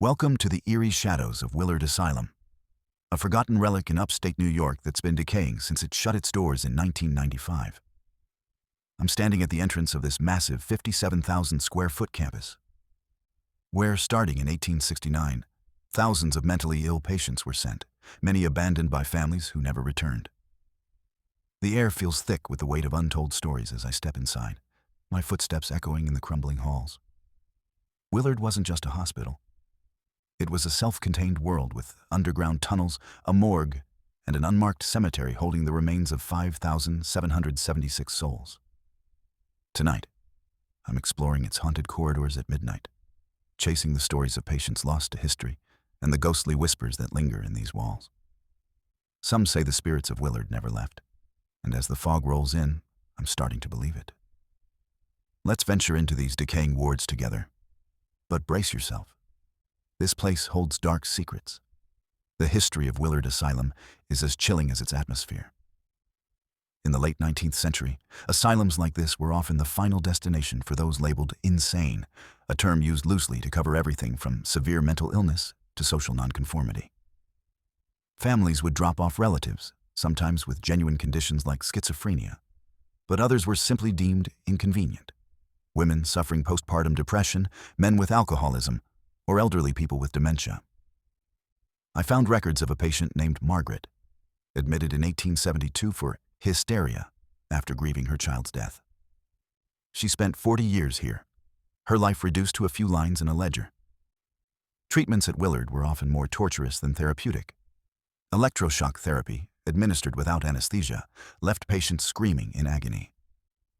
Welcome to the eerie shadows of Willard Asylum, a forgotten relic in upstate New York that's been decaying since it shut its doors in 1995. I'm standing at the entrance of this massive 57,000 square foot campus, where, starting in 1869, thousands of mentally ill patients were sent, many abandoned by families who never returned. The air feels thick with the weight of untold stories as I step inside, my footsteps echoing in the crumbling halls. Willard wasn't just a hospital. It was a self-contained world with underground tunnels, a morgue, and an unmarked cemetery holding the remains of 5,776 souls. Tonight, I'm exploring its haunted corridors at midnight, chasing the stories of patients lost to history and the ghostly whispers that linger in these walls. Some say the spirits of Willard never left, and as the fog rolls in, I'm starting to believe it. Let's venture into these decaying wards together. But brace yourself. This place holds dark secrets. The history of Willard Asylum is as chilling as its atmosphere. In the late 19th century, asylums like this were often the final destination for those labeled insane, a term used loosely to cover everything from severe mental illness to social nonconformity. Families would drop off relatives, sometimes with genuine conditions like schizophrenia, but others were simply deemed inconvenient. Women suffering postpartum depression, men with alcoholism, or elderly people with dementia. I found records of a patient named Margaret, admitted in 1872 for hysteria after grieving her child's death. She spent 40 years here, her life reduced to a few lines in a ledger. Treatments at Willard were often more torturous than therapeutic. Electroshock therapy, administered without anesthesia, left patients screaming in agony.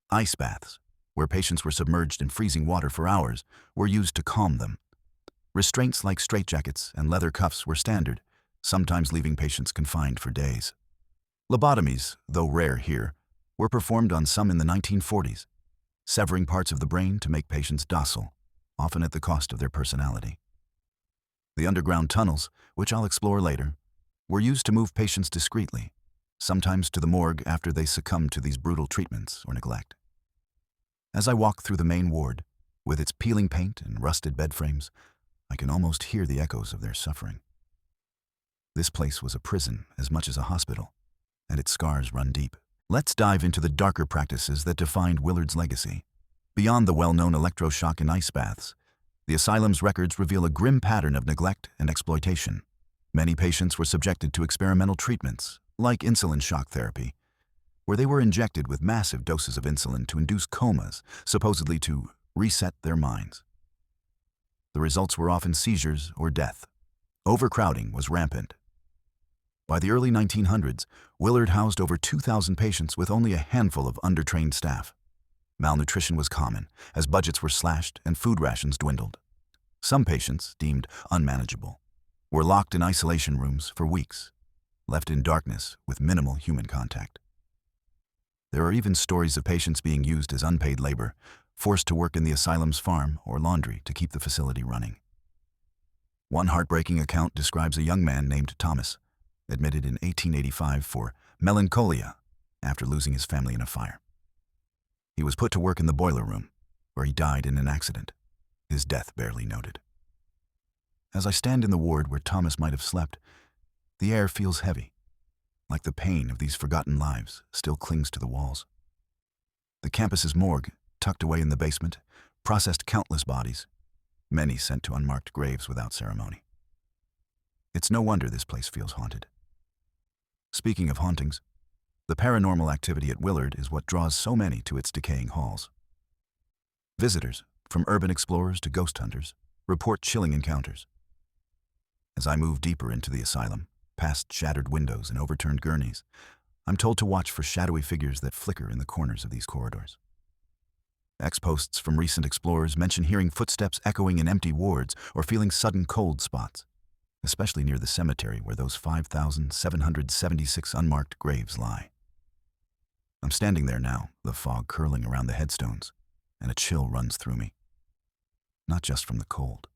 Ice baths, where patients were submerged in freezing water for hours, were used to calm them. Restraints like straitjackets and leather cuffs were standard, sometimes leaving patients confined for days. Lobotomies, though rare here, were performed on some in the 1940s, severing parts of the brain to make patients docile, often at the cost of their personality. The underground tunnels, which I'll explore later, were used to move patients discreetly, sometimes to the morgue after they succumbed to these brutal treatments or neglect. As I walk through the main ward, with its peeling paint and rusted bed frames, I can almost hear the echoes of their suffering. This place was a prison as much as a hospital, and its scars run deep. Let's dive into the darker practices that defined Willard's legacy. Beyond the well-known electroshock and ice baths, the asylum's records reveal a grim pattern of neglect and exploitation. Many patients were subjected to experimental treatments, like insulin shock therapy, where they were injected with massive doses of insulin to induce comas, supposedly to reset their minds. The results were often seizures or death. Overcrowding was rampant. By the early 1900s, Willard housed over 2,000 patients with only a handful of undertrained staff. Malnutrition was common, as budgets were slashed and food rations dwindled. Some patients, deemed unmanageable, were locked in isolation rooms for weeks, left in darkness with minimal human contact. There are even stories of patients being used as unpaid labor, forced to work in the asylum's farm or laundry to keep the facility running. One heartbreaking account describes a young man named Thomas, admitted in 1885 for melancholia after losing his family in a fire. He was put to work in the boiler room, where he died in an accident, his death barely noted. As I stand in the ward where Thomas might have slept, the air feels heavy, like the pain of these forgotten lives still clings to the walls. The campus's morgue, tucked away in the basement, processed countless bodies, many sent to unmarked graves without ceremony. It's no wonder this place feels haunted. Speaking of hauntings, the paranormal activity at Willard is what draws so many to its decaying halls. Visitors, from urban explorers to ghost hunters, report chilling encounters. As I move deeper into the asylum, past shattered windows and overturned gurneys, I'm told to watch for shadowy figures that flicker in the corners of these corridors. Ex-posts from recent explorers mention hearing footsteps echoing in empty wards or feeling sudden cold spots, especially near the cemetery where those 5,776 unmarked graves lie. I'm standing there now, the fog curling around the headstones, and a chill runs through me. Not just from the cold.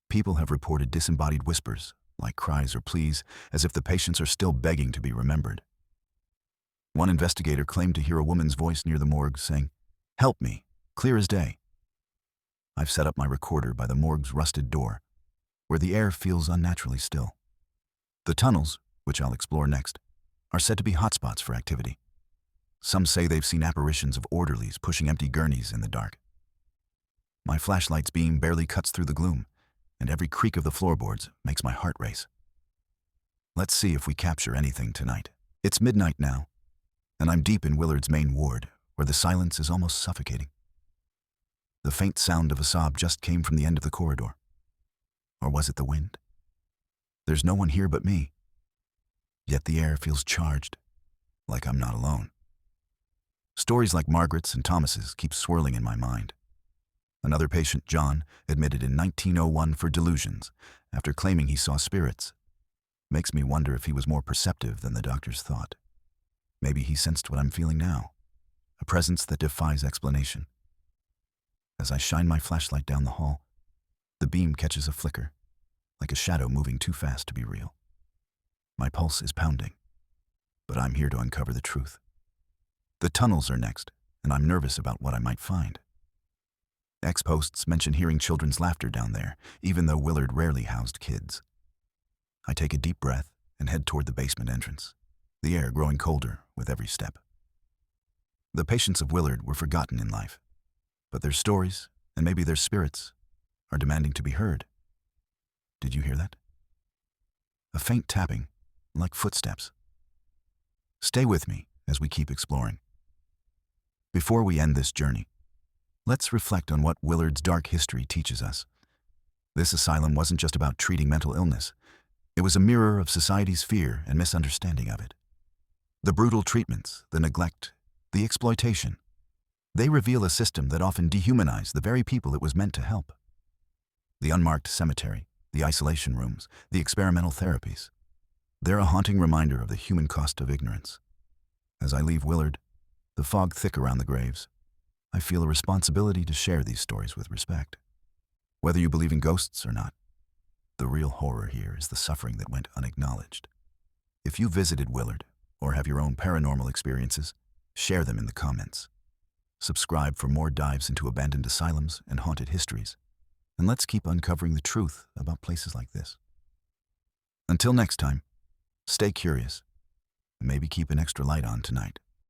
People have reported disembodied whispers, like cries or pleas, as if the patients are still begging to be remembered. One investigator claimed to hear a woman's voice near the morgue saying, "Help me," clear as day. I've set up my recorder by the morgue's rusted door, where the air feels unnaturally still. The tunnels, which I'll explore next, are said to be hotspots for activity. Some say they've seen apparitions of orderlies pushing empty gurneys in the dark. My flashlight's beam barely cuts through the gloom, and every creak of the floorboards makes my heart race. Let's see if we capture anything tonight. It's midnight now, and I'm deep in Willard's main ward, where the silence is almost suffocating. The faint sound of a sob just came from the end of the corridor. Or was it the wind? There's no one here but me, yet the air feels charged, like I'm not alone. Stories like Margaret's and Thomas's keep swirling in my mind. Another patient, John, admitted in 1901 for delusions after claiming he saw spirits. Makes me wonder if he was more perceptive than the doctors thought. Maybe he sensed what I'm feeling now, a presence that defies explanation. As I shine my flashlight down the hall, the beam catches a flicker, like a shadow moving too fast to be real. My pulse is pounding, but I'm here to uncover the truth. The tunnels are next, and I'm nervous about what I might find. Ex-posts mention hearing children's laughter down there, even though Willard rarely housed kids. I take a deep breath and head toward the basement entrance, the air growing colder with every step. The patients of Willard were forgotten in life, but their stories, and maybe their spirits, are demanding to be heard. Did you hear that? A faint tapping, like footsteps. Stay with me as we keep exploring. Before we end this journey, let's reflect on what Willard's dark history teaches us. This asylum wasn't just about treating mental illness. It was a mirror of society's fear and misunderstanding of it. The brutal treatments, the neglect, the exploitation, they reveal a system that often dehumanized the very people it was meant to help. The unmarked cemetery, the isolation rooms, the experimental therapies, they're a haunting reminder of the human cost of ignorance. As I leave Willard, the fog thick around the graves, I feel a responsibility to share these stories with respect. Whether you believe in ghosts or not, the real horror here is the suffering that went unacknowledged. If you visited Willard or have your own paranormal experiences, share them in the comments. Subscribe for more dives into abandoned asylums and haunted histories. And let's keep uncovering the truth about places like this. Until next time, stay curious and maybe keep an extra light on tonight.